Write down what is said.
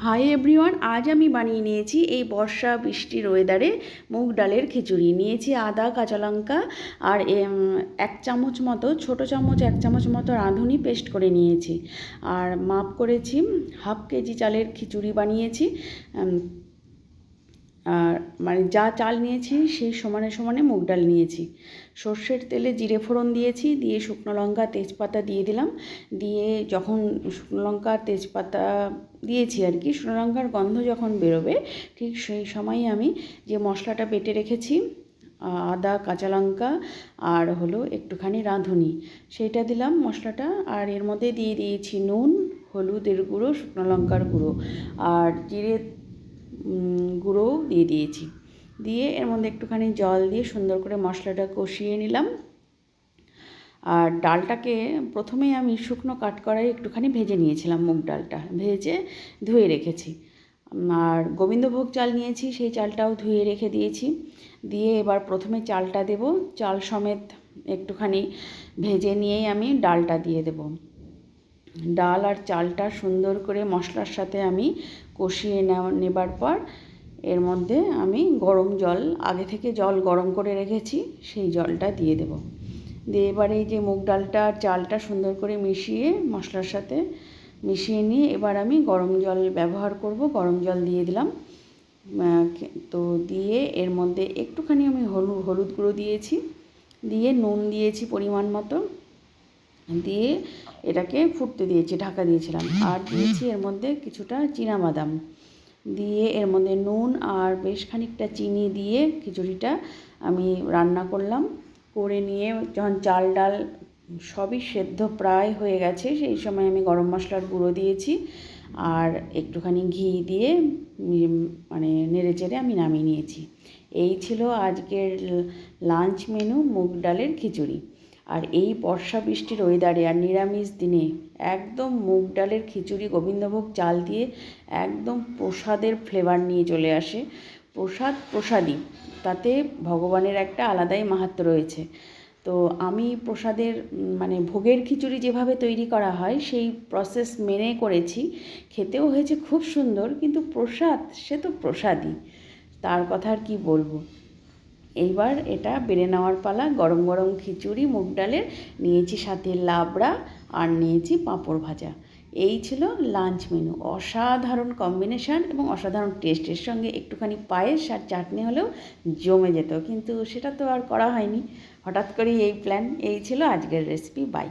Hi everyone, আজ আমি বানিয়ে নিয়েছি এই বর্ষা বৃষ্টির ওয়েদারে মুগ ডালের খিচুড়ি। নিয়েছি আদা, কাঁচা লঙ্কা আর 1 চামচ মতো, ছোটো চামচ 1 চামচ মতো রাঁধুনি পেস্ট করে নিয়েছি। আর মাপ করেছি, হাফ কেজি চালের খিচুড়ি বানিয়েছি। আর মানে যা চাল নিয়েছি সেই সমানে সমানে মুগ ডাল নিয়েছি। সর্ষের তেলে জিরে ফোড়ন দিয়েছি, দিয়ে শুকনো লঙ্কা তেজপাতা দিয়ে দিলাম। দিয়ে যখন শুকনো লঙ্কা তেজপাতা দিয়েছি আর কি, শুকনো লঙ্কার গন্ধ যখন বেরোবে ঠিক সেই সময়ই আমি যে মশলাটা বেটে রেখেছি, আদা, কাঁচা লঙ্কা আর হলো একটুখানি রাঁধুনি, সেইটা দিলাম মশলাটা। আর এর মধ্যে দিয়ে দিয়েছি নুন, হলুদের গুঁড়ো, শুকনো লঙ্কার গুঁড়ো আর জিরে গুঁড়োও দিয়ে দিয়েছি। দিয়ে এর মধ্যে একটুখানি জল দিয়ে সুন্দর করে মশলাটা কষিয়ে নিলাম। আর ডালটাকে প্রথমেই আমি শুকনো কাঠকড়াই একটুখানি ভেজে নিয়েছিলাম, মুগ ডালটা ভেজে ধুয়ে রেখেছি। আর গোবিন্দভোগ চাল নিয়েছি, সেই চালটাও ধুয়ে রেখে দিয়েছি। দিয়ে এবার প্রথমে চালটা দেব, চাল সমেত একটুখানি ভেজে নিয়েই আমি ডালটা দিয়ে দেব। ডাল আর চালটা সুন্দর করে মশলার সাথে আমি কষিয়ে নেবার পর এর মধ্যে আমি গরম জল, আগে থেকে জল গরম করে রেখেছি, সেই জলটা দিয়ে দেব। দিয়ে এবারে এই যে মুগ ডালটা আর চালটা সুন্দর করে মিশিয়ে মশলার সাথে মিশিয়ে নিয়ে এবার আমি গরম জল ব্যবহার করব। গরম জল দিয়ে দিলাম। তো দিয়ে এর মধ্যে একটুখানি আমি হলুদ গুঁড়ো দিয়েছি, দিয়ে নুন দিয়েছি পরিমাণ মতো, দিয়ে এটাকে ফুটতে দিয়েছি, ঢাকা দিয়েছিলাম। আর দিয়েছি এর মধ্যে কিছুটা চীনাবাদাম, দিয়ে এর মধ্যে নুন আর বেশ খানিকটা চিনি দিয়ে খিচুড়িটা আমি রান্না করলাম। করে নিয়ে যখন চাল ডাল সবই সেদ্ধ প্রায় হয়ে গেছে, সেই সময় আমি গরম মশলার গুঁড়ো দিয়েছি আর একটুখানি ঘি দিয়ে মানে নেড়ে চেড়ে আমি নামিয়ে নিয়েছি। এই ছিল আজকের লাঞ্চ মেনু, মুগ ডালের খিচুড়ি। আর এই বর্ষা বৃষ্টির ওয়েদারে আর নিরামিষ দিনে একদম মুগ ডালের খিচুড়ি গোবিন্দভোগ চাল দিয়ে একদম প্রসাদের ফ্লেভার নিয়ে চলে আসে। প্রসাদই, তাতে ভগবানের একটা আলাদাই মাহাত্ম্য রয়েছে। তো আমি প্রসাদের মানে ভোগের খিচুড়ি যেভাবে তৈরি করা হয় সেই প্রসেস মেনে করেছি, খেতেও হয়েছে খুব সুন্দর। কিন্তু প্রসাদ, সে তো প্রসাদই, তার কথা আর কি বলবো। এইবার এটা বেড়ে নেওয়ার পালা। গরম গরম খিচুড়ি মুগ ডালের, নিয়েছি সাথে লাবড়া আর নিয়েছি পাঁপড় ভাজা। এই ছিল লাঞ্চ মেনু। অসাধারণ কম্বিনেশান এবং অসাধারণ টেস্টের সঙ্গে একটুখানি পায়েস আর চাটনি হলেও জমে যেত, কিন্তু সেটা তো আর করা হয়নি, হঠাৎ করেই এই প্ল্যান। এই ছিল আজকের রেসিপি। বাই।